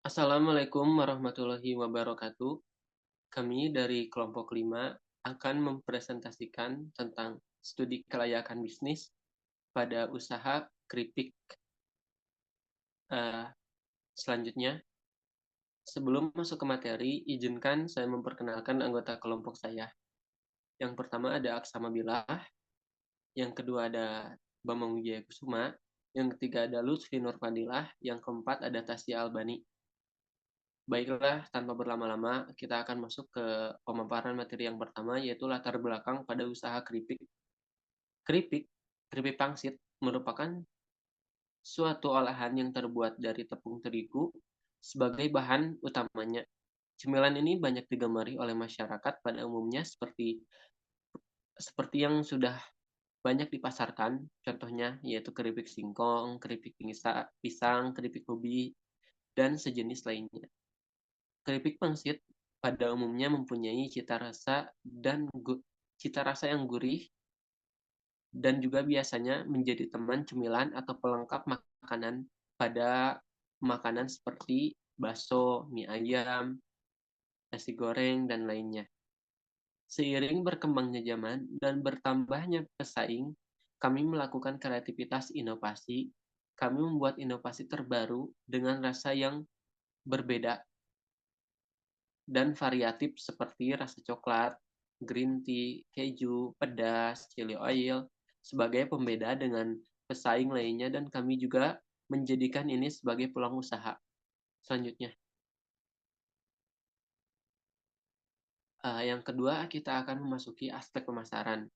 Assalamualaikum warahmatullahi wabarakatuh. Kami dari kelompok 5 akan mempresentasikan tentang studi kelayakan bisnis pada usaha keripik. Eh, Selanjutnya, sebelum masuk ke materi, izinkan saya memperkenalkan anggota kelompok saya. Yang pertama ada Aksama Bilah, yang kedua ada Bambang Wijaya Kusuma, yang ketiga ada Lutfi Nurfadilah, yang keempat ada Tasya Albani. Baiklah, tanpa berlama-lama, kita akan masuk ke pemaparan materi yang pertama, yaitu latar belakang pada usaha keripik. Keripik, keripik pangsit, merupakan suatu olahan yang terbuat dari tepung terigu sebagai bahan utamanya. Cemilan ini banyak digemari oleh masyarakat pada umumnya seperti yang sudah banyak dipasarkan, contohnya yaitu keripik singkong, keripik pisang, keripik ubi, dan sejenis lainnya. Keripik pangsit pada umumnya mempunyai cita rasa yang gurih dan juga biasanya menjadi teman cemilan atau pelengkap makanan pada makanan seperti bakso, mie ayam, nasi goreng, dan lainnya. Seiring berkembangnya zaman dan bertambahnya pesaing, kami melakukan kreativitas inovasi. Kami membuat inovasi terbaru dengan rasa yang berbeda dan variatif seperti rasa coklat, green tea, keju, pedas, chili oil sebagai pembeda dengan pesaing lainnya, dan kami juga menjadikan ini sebagai peluang usaha. Selanjutnya, yang kedua kita akan memasuki aspek pemasaran.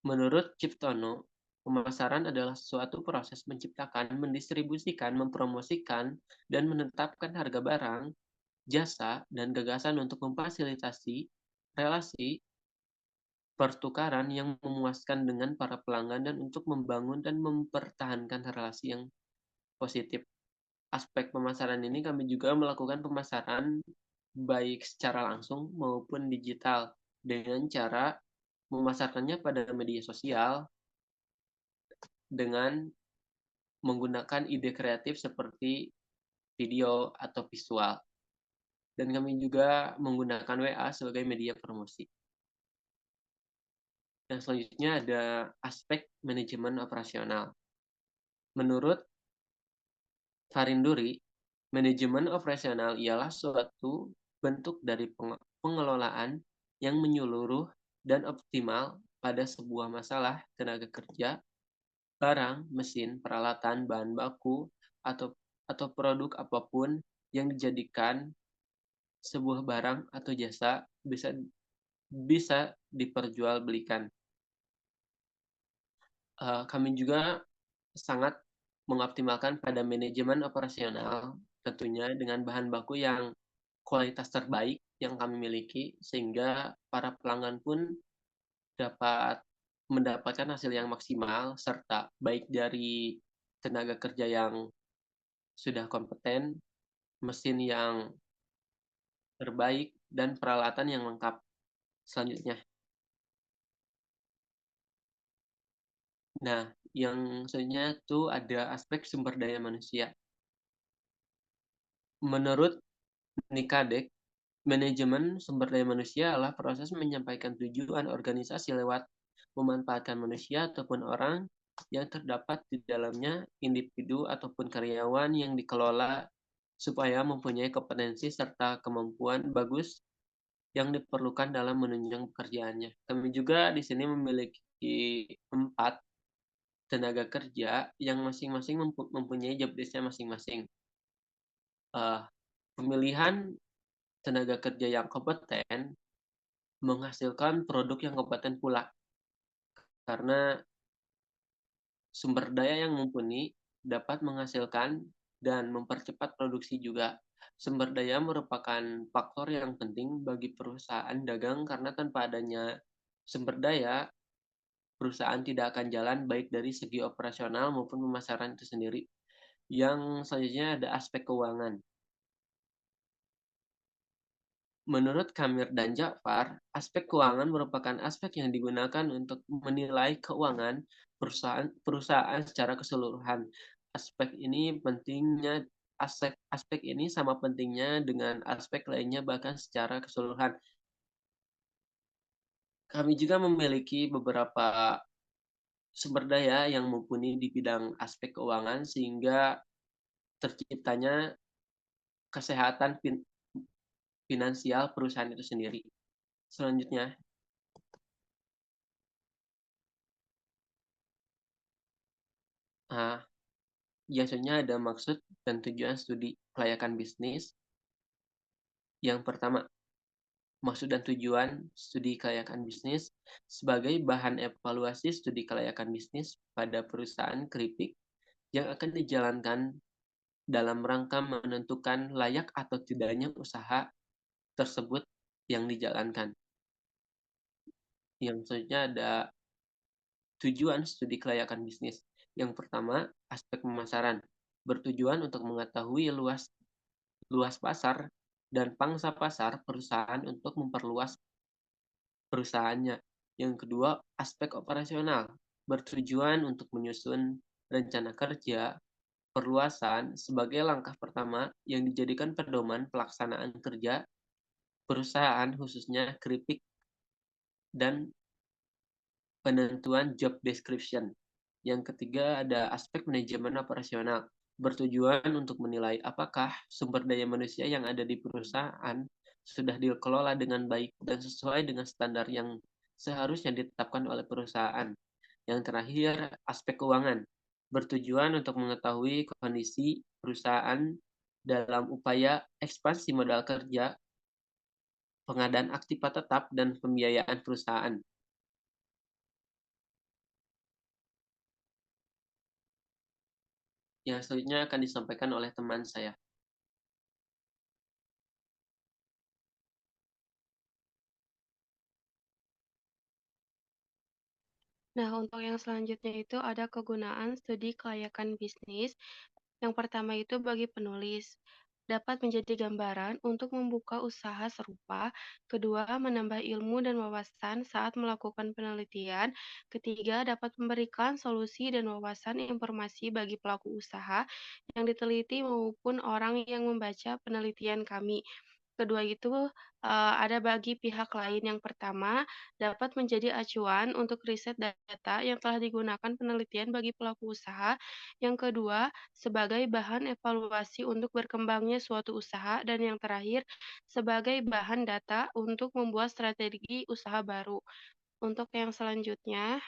Menurut Ciptono, pemasaran adalah suatu proses menciptakan, mendistribusikan, mempromosikan, dan menetapkan harga barang, jasa, dan gagasan untuk memfasilitasi relasi pertukaran yang memuaskan dengan para pelanggan dan untuk membangun dan mempertahankan relasi yang positif. Aspek pemasaran ini kami juga melakukan pemasaran baik secara langsung maupun digital dengan cara memasarkannya pada media sosial dengan menggunakan ide kreatif seperti video atau visual. Dan kami juga menggunakan WA sebagai media promosi. Yang selanjutnya ada aspek manajemen operasional. Menurut Farinduri, manajemen operasional ialah suatu bentuk dari pengelolaan yang menyeluruh dan optimal pada sebuah masalah tenaga kerja, barang, mesin, peralatan, bahan baku, atau produk apapun yang dijadikan sebuah barang atau jasa bisa bisa diperjualbelikan. Kami juga sangat mengoptimalkan pada manajemen operasional, tentunya dengan bahan baku yang kualitas terbaik yang kami miliki, sehingga para pelanggan pun dapat mendapatkan hasil yang maksimal, serta baik dari tenaga kerja yang sudah kompeten, mesin yang terbaik, dan peralatan yang lengkap. Selanjutnya, nah, yang selanjutnya itu ada aspek sumber daya manusia. Menurut Nikadek, manajemen sumber daya manusia adalah proses menyampaikan tujuan organisasi lewat memanfaatkan manusia ataupun orang yang terdapat di dalamnya, individu ataupun karyawan yang dikelola supaya mempunyai kompetensi serta kemampuan bagus yang diperlukan dalam menunjang pekerjaannya. Kami juga di sini memiliki 4 tenaga kerja yang masing-masing mempunyai job desk-nya masing-masing. Pemilihan tenaga kerja yang kompeten menghasilkan produk yang kompeten pula, karena sumber daya yang mumpuni dapat menghasilkan dan mempercepat produksi juga. Sumber daya merupakan faktor yang penting bagi perusahaan dagang, karena tanpa adanya sumber daya, perusahaan tidak akan jalan baik dari segi operasional maupun pemasaran itu sendiri. Yang selanjutnya ada aspek keuangan. Menurut Kamir dan Ja'far, aspek keuangan merupakan aspek yang digunakan untuk menilai keuangan perusahaan secara keseluruhan. Aspek ini pentingnya aspek ini sama pentingnya dengan aspek lainnya bahkan secara keseluruhan. Kami juga memiliki beberapa sumber daya yang mumpuni di bidang aspek keuangan sehingga terciptanya kesehatan finansial perusahaan itu sendiri. Selanjutnya, ah, biasanya ada maksud dan tujuan studi kelayakan bisnis. Yang pertama, maksud dan tujuan studi kelayakan bisnis sebagai bahan evaluasi studi kelayakan bisnis pada perusahaan keripik yang akan dijalankan dalam rangka menentukan layak atau tidaknya usaha tersebut yang dijalankan. Yang selanjutnya ada tujuan studi kelayakan bisnis. Yang pertama, aspek pemasaran. Bertujuan untuk mengetahui luas luas pasar dan pangsa pasar perusahaan untuk memperluas perusahaannya. Yang kedua, aspek operasional. Bertujuan untuk menyusun rencana kerja perluasan sebagai langkah pertama yang dijadikan pedoman pelaksanaan kerja perusahaan khususnya keripik dan penentuan job description. Yang ketiga ada aspek manajemen operasional, bertujuan untuk menilai apakah sumber daya manusia yang ada di perusahaan sudah dikelola dengan baik dan sesuai dengan standar yang seharusnya ditetapkan oleh perusahaan. Yang terakhir, aspek keuangan, bertujuan untuk mengetahui kondisi perusahaan dalam upaya ekspansi modal kerja, pengadaan aktiva tetap, dan pembiayaan perusahaan. Yang selanjutnya akan disampaikan oleh teman saya. Nah, untuk yang selanjutnya itu ada kegunaan studi kelayakan bisnis. Yang pertama itu bagi penulis, dapat menjadi gambaran untuk membuka usaha serupa. Kedua, menambah ilmu dan wawasan saat melakukan penelitian. Ketiga, dapat memberikan solusi dan wawasan informasi bagi pelaku usaha yang diteliti maupun orang yang membaca penelitian kami. Kedua itu, ada bagi pihak lain. Yang pertama, dapat menjadi acuan untuk riset data yang telah digunakan penelitian bagi pelaku usaha. Yang kedua, sebagai bahan evaluasi untuk berkembangnya suatu usaha. Dan yang terakhir, sebagai bahan data untuk membuat strategi usaha baru. Untuk yang selanjutnya,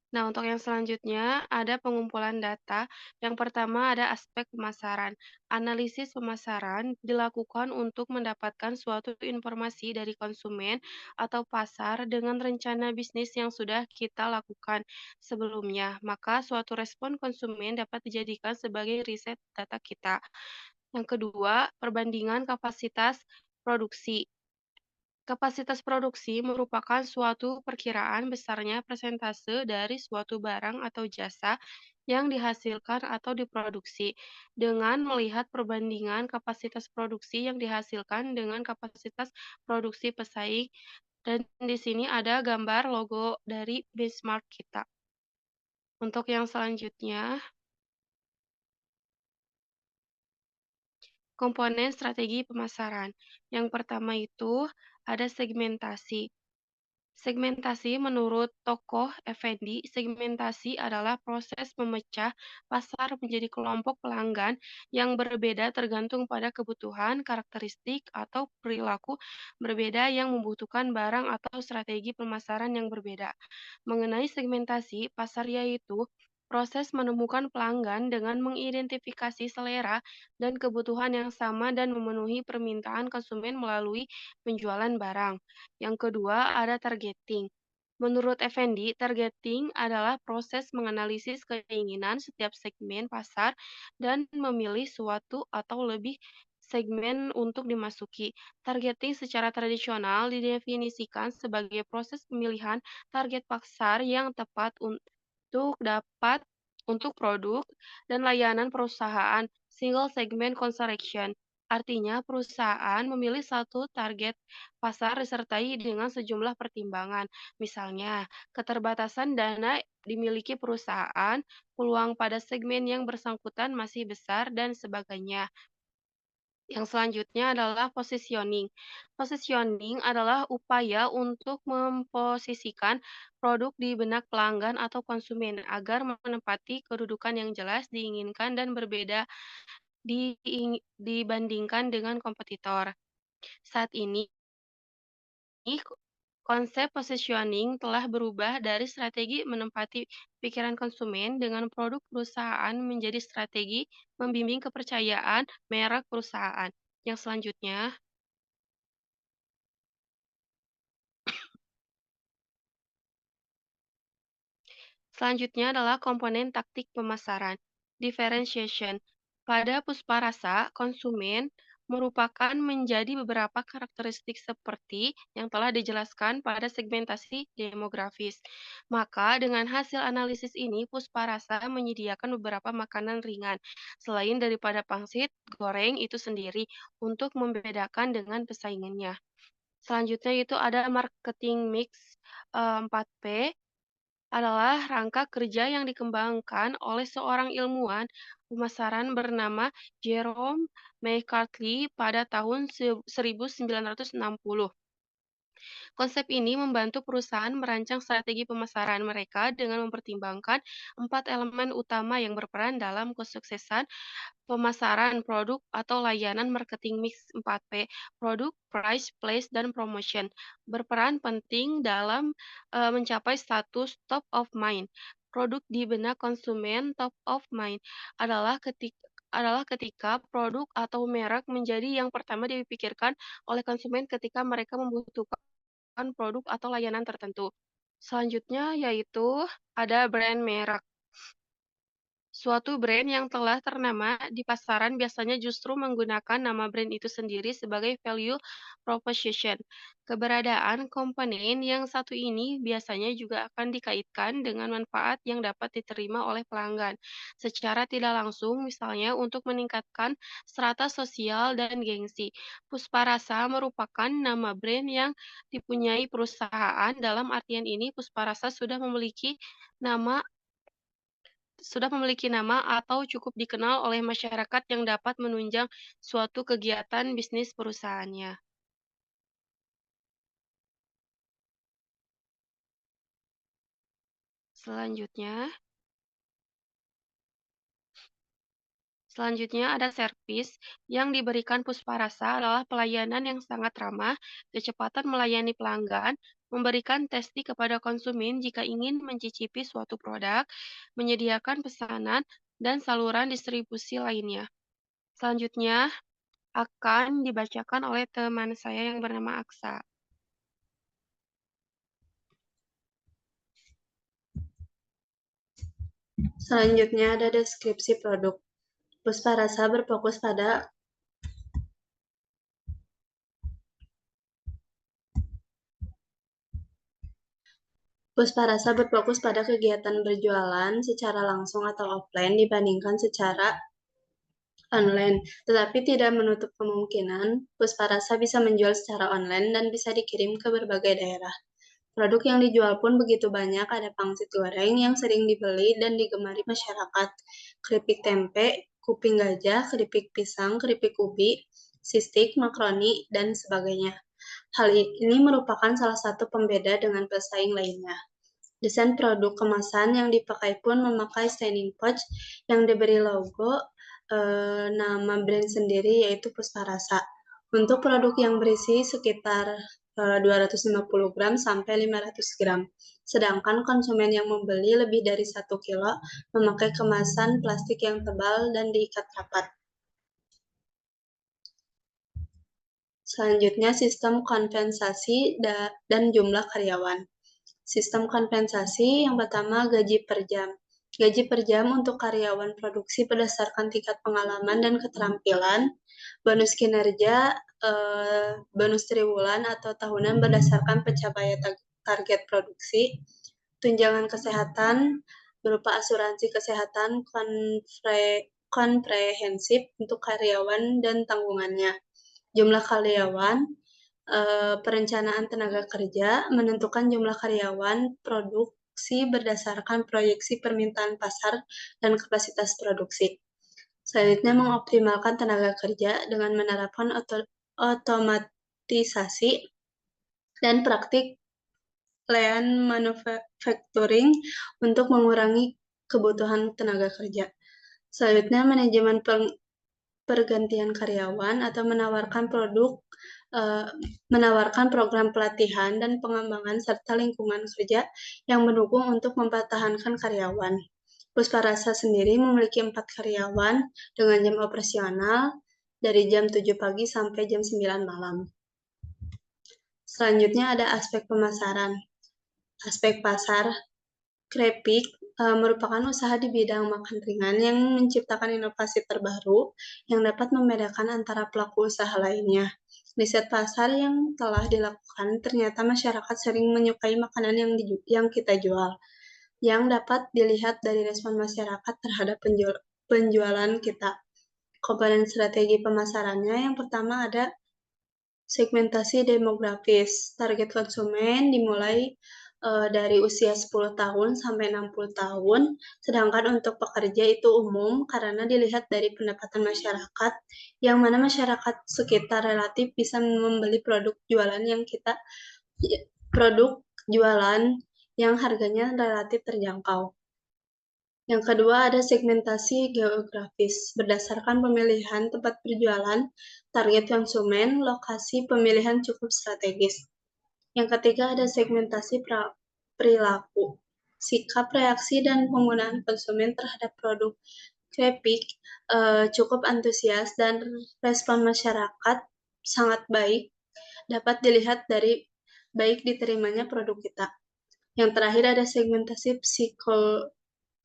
untuk yang selanjutnya ada pengumpulan data. Yang pertama ada aspek pemasaran. Analisis pemasaran dilakukan untuk mendapatkan suatu informasi dari konsumen atau pasar dengan rencana bisnis yang sudah kita lakukan sebelumnya. Maka suatu respon konsumen dapat dijadikan sebagai riset data kita. Yang kedua, perbandingan kapasitas produksi. Kapasitas produksi merupakan suatu perkiraan besarnya persentase dari suatu barang atau jasa yang dihasilkan atau diproduksi, dengan melihat perbandingan kapasitas produksi yang dihasilkan dengan kapasitas produksi pesaing. Dan di sini ada gambar logo dari benchmark kita. Untuk yang selanjutnya, komponen strategi pemasaran. Yang pertama itu ada segmentasi. Segmentasi menurut tokoh Effendi, segmentasi adalah proses memecah pasar menjadi kelompok pelanggan yang berbeda tergantung pada kebutuhan, karakteristik, atau perilaku berbeda yang membutuhkan barang atau strategi pemasaran yang berbeda. Mengenai segmentasi pasar yaitu proses menemukan pelanggan dengan mengidentifikasi selera dan kebutuhan yang sama dan memenuhi permintaan konsumen melalui penjualan barang. Yang kedua, ada targeting. Menurut Effendi, targeting adalah proses menganalisis keinginan setiap segmen pasar dan memilih suatu atau lebih segmen untuk dimasuki. Targeting secara tradisional didefinisikan sebagai proses pemilihan target pasar yang tepat untuk produk dan layanan perusahaan, single segment construction. Artinya, perusahaan memilih satu target pasar disertai dengan sejumlah pertimbangan. Misalnya, keterbatasan dana dimiliki perusahaan, peluang pada segmen yang bersangkutan masih besar, dan sebagainya. Yang selanjutnya adalah positioning. Positioning adalah upaya untuk memposisikan produk di benak pelanggan atau konsumen agar menempati kedudukan yang jelas, diinginkan, dan berbeda dibandingkan dengan kompetitor. Saat ini, konsep positioning telah berubah dari strategi menempati pikiran konsumen dengan produk perusahaan menjadi strategi membimbing kepercayaan merek perusahaan. Yang selanjutnya adalah komponen taktik pemasaran, differentiation. Pada Pusparasa, konsumen merupakan menjadi beberapa karakteristik seperti yang telah dijelaskan pada segmentasi demografis. Maka dengan hasil analisis ini, Pusparasa menyediakan beberapa makanan ringan selain daripada pangsit goreng itu sendiri untuk membedakan dengan pesaingannya. Selanjutnya itu ada marketing mix 4P adalah rangka kerja yang dikembangkan oleh seorang ilmuwan pemasaran bernama Jerome McCarthy pada tahun 1960. Konsep ini membantu perusahaan merancang strategi pemasaran mereka dengan mempertimbangkan 4 elemen utama yang berperan dalam kesuksesan pemasaran produk atau layanan marketing mix 4P, produk, price, place, dan promotion, berperan penting dalam mencapai status top of mind. Produk di benak konsumen top of mind adalah ketika produk atau merek menjadi yang pertama dipikirkan oleh konsumen ketika mereka membutuhkan produk atau layanan tertentu. Selanjutnya yaitu ada brand merek. Suatu brand yang telah ternama di pasaran biasanya justru menggunakan nama brand itu sendiri sebagai value proposition. Keberadaan komponen yang satu ini biasanya juga akan dikaitkan dengan manfaat yang dapat diterima oleh pelanggan secara tidak langsung, misalnya untuk meningkatkan strata sosial dan gengsi. Pusparasa merupakan nama brand yang dipunyai perusahaan. Dalam artian ini, Pusparasa sudah memiliki nama atau cukup dikenal oleh masyarakat yang dapat menunjang suatu kegiatan bisnis perusahaannya. Selanjutnya, Selanjutnya ada servis yang diberikan Pusparasa adalah pelayanan yang sangat ramah, kecepatan melayani pelanggan, memberikan testi kepada konsumen jika ingin mencicipi suatu produk, menyediakan pesanan, dan saluran distribusi lainnya. Selanjutnya akan dibacakan oleh teman saya yang bernama Aksa. Selanjutnya ada deskripsi produk. Pusparasa berfokus pada kegiatan berjualan secara langsung atau offline dibandingkan secara online, tetapi tidak menutup kemungkinan Pusparasa bisa menjual secara online dan bisa dikirim ke berbagai daerah. Produk yang dijual pun begitu banyak, ada pangsit goreng yang sering dibeli dan digemari masyarakat, keripik tempe, kuping gajah, keripik pisang, keripik ubi, sistik, makaroni, dan sebagainya. Hal ini merupakan salah satu pembeda dengan pesaing lainnya. Desain produk kemasan yang dipakai pun memakai standing pouch yang diberi logo nama brand sendiri yaitu Pusparasa. Untuk produk yang berisi sekitar 250 gram sampai 500 gram. Sedangkan konsumen yang membeli lebih dari 1 kilo memakai kemasan plastik yang tebal dan diikat rapat. Selanjutnya sistem kompensasi dan jumlah karyawan. Sistem kompensasi yang pertama gaji per jam. Gaji per jam untuk karyawan produksi berdasarkan tingkat pengalaman dan keterampilan. Bonus kinerja, bonus triwulan atau tahunan berdasarkan pencapaian target produksi. Tunjangan kesehatan berupa asuransi kesehatan komprehensif untuk karyawan dan tanggungannya. Jumlah karyawan, perencanaan tenaga kerja, menentukan jumlah karyawan, produksi berdasarkan proyeksi permintaan pasar dan kapasitas produksi. Selanjutnya, mengoptimalkan tenaga kerja dengan menerapkan otomatisasi dan praktik lean manufacturing untuk mengurangi kebutuhan tenaga kerja. Selanjutnya, manajemen pergantian karyawan atau menawarkan program pelatihan dan pengembangan serta lingkungan kerja yang mendukung untuk mempertahankan karyawan. Pusparasa sendiri memiliki 4 karyawan dengan jam operasional dari jam 7 pagi sampai jam 9 malam. Selanjutnya ada aspek pemasaran. Aspek pasar, Krepik merupakan usaha di bidang makan ringan yang menciptakan inovasi terbaru yang dapat membedakan antara pelaku usaha lainnya. Riset pasar yang telah dilakukan, ternyata masyarakat sering menyukai makanan yang kita jual, yang dapat dilihat dari respon masyarakat terhadap penjualan kita. Komponen strategi pemasarannya yang pertama ada segmentasi demografis. Target konsumen dimulai dari usia 10 tahun sampai 60 tahun, sedangkan untuk pekerja itu umum karena dilihat dari pendapatan masyarakat, yang mana masyarakat sekitar relatif bisa membeli produk jualan yang harganya relatif terjangkau. Yang kedua ada segmentasi geografis, berdasarkan pemilihan tempat berjualan, target konsumen, lokasi pemilihan cukup strategis. Yang ketiga ada segmentasi perilaku, sikap, reaksi, dan penggunaan konsumen terhadap produk. Krepik cukup antusias dan respon masyarakat sangat baik, dapat dilihat dari baik diterimanya produk kita. Yang terakhir ada segmentasi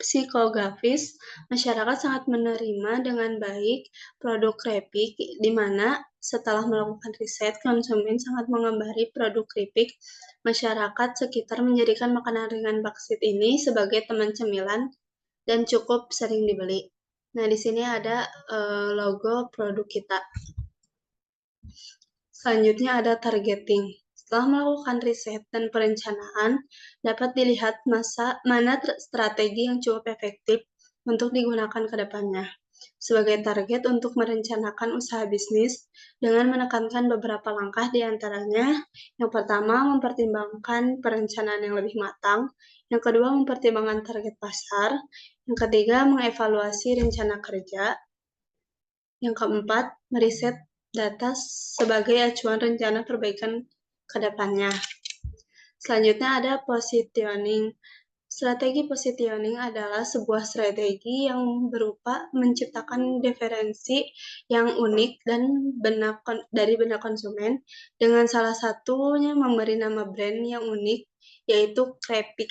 psikografis, masyarakat sangat menerima dengan baik produk keripik, di mana setelah melakukan riset, konsumen sangat mengembari produk keripik. Masyarakat sekitar menjadikan makanan ringan baksit ini sebagai teman cemilan dan cukup sering dibeli. Nah, di sini ada logo produk kita. Selanjutnya ada targeting. Setelah melakukan riset dan perencanaan, dapat dilihat mana strategi yang cukup efektif untuk digunakan ke depannya. Sebagai target untuk merencanakan usaha bisnis dengan menekankan beberapa langkah di antaranya. Yang pertama, mempertimbangkan perencanaan yang lebih matang. Yang kedua, mempertimbangkan target pasar. Yang ketiga, mengevaluasi rencana kerja. Yang keempat, meriset data sebagai acuan rencana perbaikan ke depannya. Selanjutnya ada positioning. Strategi positioning adalah sebuah strategi yang berupa menciptakan diferensi yang unik dan dari benak konsumen, dengan salah satunya memberi nama brand yang unik, yaitu Krepik,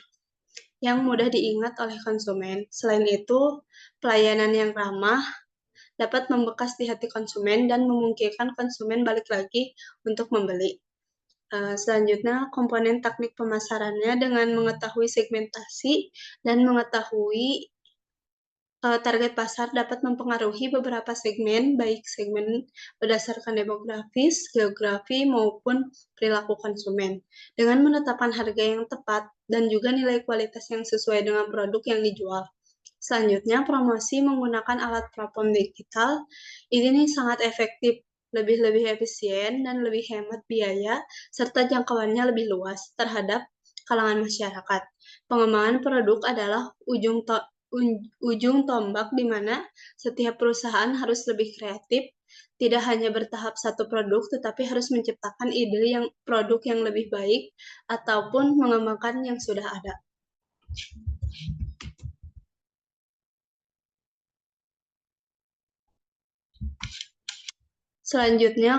yang mudah diingat oleh konsumen. Selain itu, pelayanan yang ramah dapat membekas di hati konsumen dan memungkinkan konsumen balik lagi untuk membeli. Selanjutnya, komponen teknik pemasarannya dengan mengetahui segmentasi dan mengetahui target pasar dapat mempengaruhi beberapa segmen, baik segmen berdasarkan demografis, geografi, maupun perilaku konsumen. Dengan menetapkan harga yang tepat dan juga nilai kualitas yang sesuai dengan produk yang dijual. Selanjutnya, promosi menggunakan alat platform digital. Ini sangat efektif, lebih efisien, dan lebih hemat biaya, serta jangkauannya lebih luas terhadap kalangan masyarakat. Pengembangan produk adalah ujung tombak di mana setiap perusahaan harus lebih kreatif, tidak hanya bertahap satu produk, tetapi harus menciptakan produk yang lebih baik ataupun mengembangkan yang sudah ada. Selanjutnya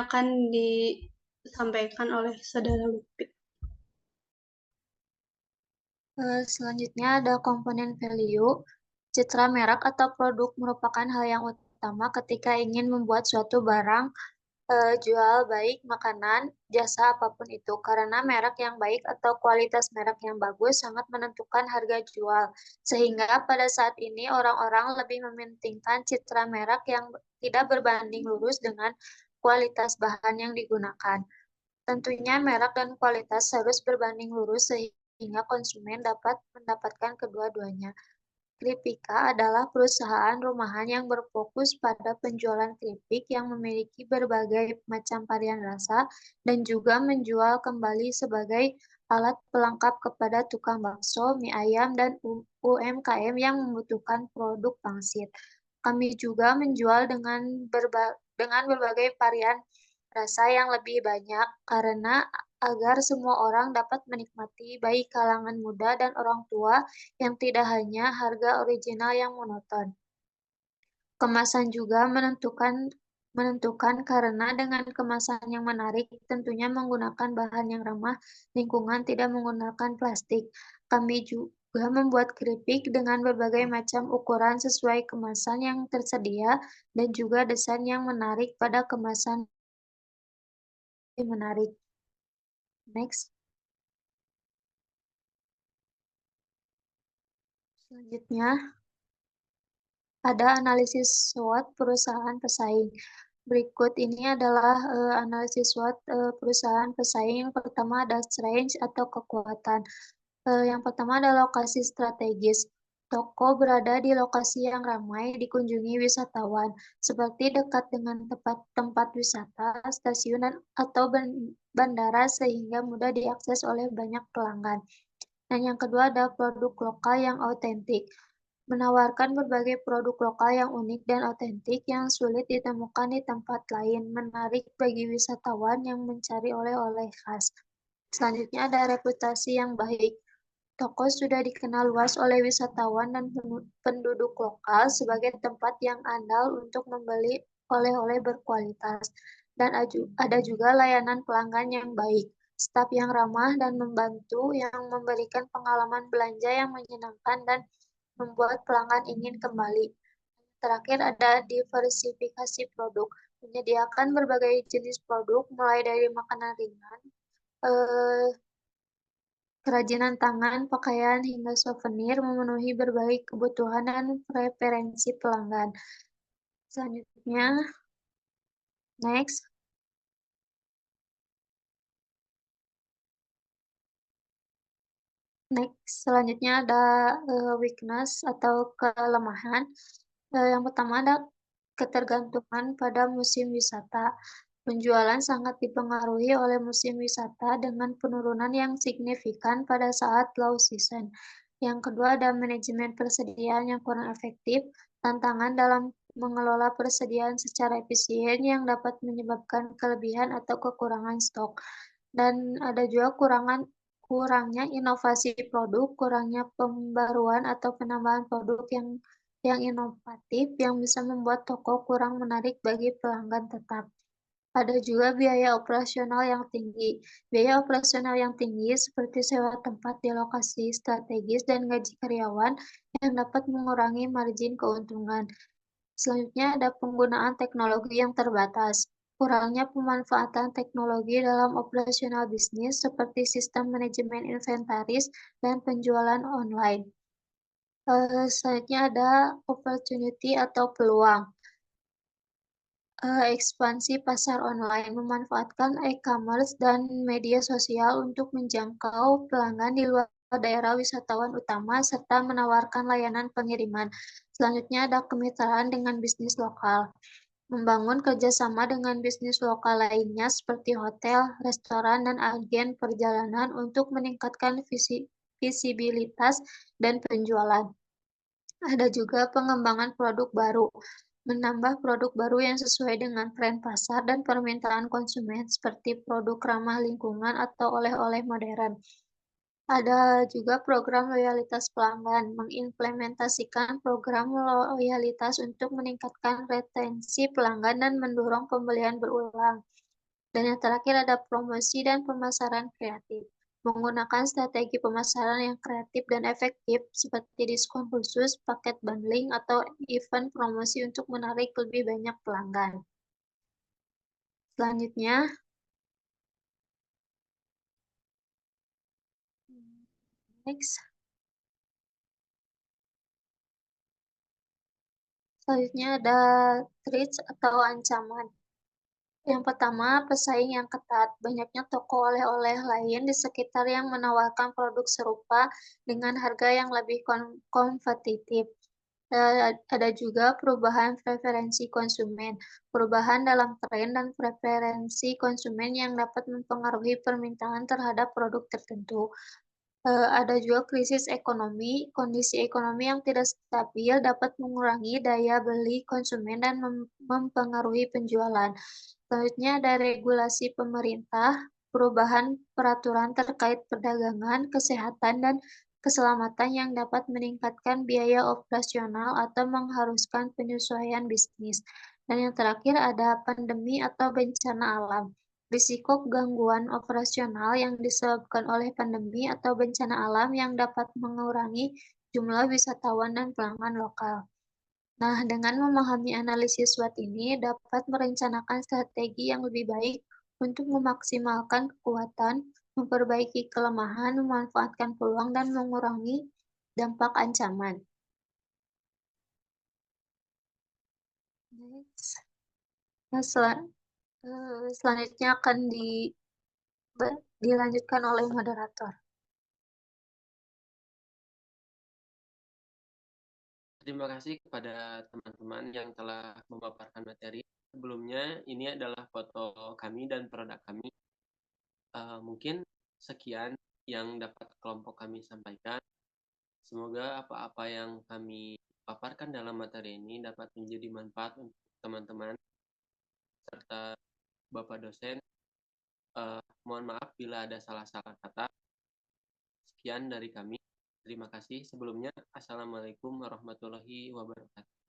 akan disampaikan oleh Saudara Lutfi. Selanjutnya ada komponen value. Citra merek atau produk merupakan hal yang utama ketika ingin membuat suatu barang jual baik makanan, jasa apapun itu, karena merek yang baik atau kualitas merek yang bagus sangat menentukan harga jual. Sehingga pada saat ini orang-orang lebih mementingkan citra merek yang tidak berbanding lurus dengan kualitas bahan yang digunakan. Tentunya merek dan kualitas harus berbanding lurus sehingga konsumen dapat mendapatkan kedua-duanya. Kripika adalah perusahaan rumahan yang berfokus pada penjualan keripik yang memiliki berbagai macam varian rasa dan juga menjual kembali sebagai alat pelengkap kepada tukang bakso, mie ayam, dan UMKM yang membutuhkan produk pangsit. Kami juga menjual dengan berbagai varian rasa yang lebih banyak karena agar semua orang dapat menikmati baik kalangan muda dan orang tua yang tidak hanya harga original yang monoton. Kemasan juga menentukan karena dengan kemasan yang menarik tentunya menggunakan bahan yang ramah lingkungan, tidak menggunakan plastik. Kami juga membuat keripik dengan berbagai macam ukuran sesuai kemasan yang tersedia dan juga desain yang menarik pada kemasan yang menarik. Next. Selanjutnya, ada analisis SWOT perusahaan pesaing. Berikut ini adalah analisis SWOT perusahaan pesaing. Yang pertama ada strength atau kekuatan. Yang pertama ada lokasi strategis. Toko berada di lokasi yang ramai dikunjungi wisatawan, seperti dekat dengan tempat wisata, stasiun, atau bandara sehingga mudah diakses oleh banyak pelanggan. Dan yang kedua ada produk lokal yang otentik. Menawarkan berbagai produk lokal yang unik dan otentik yang sulit ditemukan di tempat lain, menarik bagi wisatawan yang mencari oleh-oleh khas. Selanjutnya ada reputasi yang baik. Toko sudah dikenal luas oleh wisatawan dan penduduk lokal sebagai tempat yang andal untuk membeli oleh-oleh berkualitas. Dan ada juga layanan pelanggan yang baik, staf yang ramah dan membantu, yang memberikan pengalaman belanja yang menyenangkan dan membuat pelanggan ingin kembali. Terakhir ada diversifikasi produk, menyediakan berbagai jenis produk mulai dari makanan ringan, kerajinan tangan, pakaian, hingga souvenir, memenuhi berbagai kebutuhan dan preferensi pelanggan. Selanjutnya, next. Selanjutnya ada weakness atau kelemahan. Yang pertama ada ketergantungan pada musim wisata. Penjualan sangat dipengaruhi oleh musim wisata dengan penurunan yang signifikan pada saat low season. Yang kedua ada manajemen persediaan yang kurang efektif, tantangan dalam mengelola persediaan secara efisien yang dapat menyebabkan kelebihan atau kekurangan stok. Dan ada juga kurangnya inovasi produk, kurangnya pembaruan atau penambahan produk yang inovatif yang bisa membuat toko kurang menarik bagi pelanggan tetap. Ada juga biaya operasional yang tinggi. Biaya operasional yang tinggi seperti sewa tempat di lokasi strategis dan gaji karyawan yang dapat mengurangi margin keuntungan. Selanjutnya ada penggunaan teknologi yang terbatas. Kurangnya pemanfaatan teknologi dalam operasional bisnis seperti sistem manajemen inventaris dan penjualan online. Selanjutnya ada opportunity atau peluang. Ekspansi pasar online, memanfaatkan e-commerce dan media sosial untuk menjangkau pelanggan di luar daerah wisatawan utama serta menawarkan layanan pengiriman. Selanjutnya ada kemitraan dengan bisnis lokal. Membangun kerjasama dengan bisnis lokal lainnya seperti hotel, restoran, dan agen perjalanan untuk meningkatkan visibilitas dan penjualan. Ada juga pengembangan produk baru, menambah produk baru yang sesuai dengan tren pasar dan permintaan konsumen seperti produk ramah lingkungan atau oleh-oleh modern. Ada juga program loyalitas pelanggan, mengimplementasikan program loyalitas untuk meningkatkan retensi pelanggan dan mendorong pembelian berulang. Dan yang terakhir ada promosi dan pemasaran kreatif, menggunakan strategi pemasaran yang kreatif dan efektif seperti diskon khusus, paket bundling, atau event promosi untuk menarik lebih banyak pelanggan. Selanjutnya, next. Selanjutnya ada threats atau ancaman. Yang pertama, pesaing yang ketat. Banyaknya toko oleh-oleh lain di sekitar yang menawarkan produk serupa dengan harga yang lebih kompetitif. Ada juga perubahan preferensi konsumen. Perubahan dalam tren dan preferensi konsumen yang dapat mempengaruhi permintaan terhadap produk tertentu. Ada juga krisis ekonomi. Kondisi ekonomi yang tidak stabil dapat mengurangi daya beli konsumen dan mempengaruhi penjualan. Selanjutnya ada regulasi pemerintah, perubahan peraturan terkait perdagangan, kesehatan, dan keselamatan yang dapat meningkatkan biaya operasional atau mengharuskan penyesuaian bisnis. Dan yang terakhir ada pandemi atau bencana alam. Risiko gangguan operasional yang disebabkan oleh pandemi atau bencana alam yang dapat mengurangi jumlah wisatawan dan pelanggan lokal. Nah, dengan memahami analisis SWOT ini dapat merencanakan strategi yang lebih baik untuk memaksimalkan kekuatan, memperbaiki kelemahan, memanfaatkan peluang, dan mengurangi dampak ancaman. Next. Nah, selanjutnya akan dilanjutkan oleh moderator. Terima kasih kepada teman-teman yang telah memaparkan materi. Sebelumnya, ini adalah foto kami dan produk kami. Mungkin sekian yang dapat kelompok kami sampaikan. Semoga apa-apa yang kami paparkan dalam materi ini dapat menjadi manfaat untuk teman-teman serta Bapak dosen. Mohon maaf bila ada salah-salah kata. Sekian dari kami. Terima kasih. Sebelumnya, Assalamualaikum warahmatullahi wabarakatuh.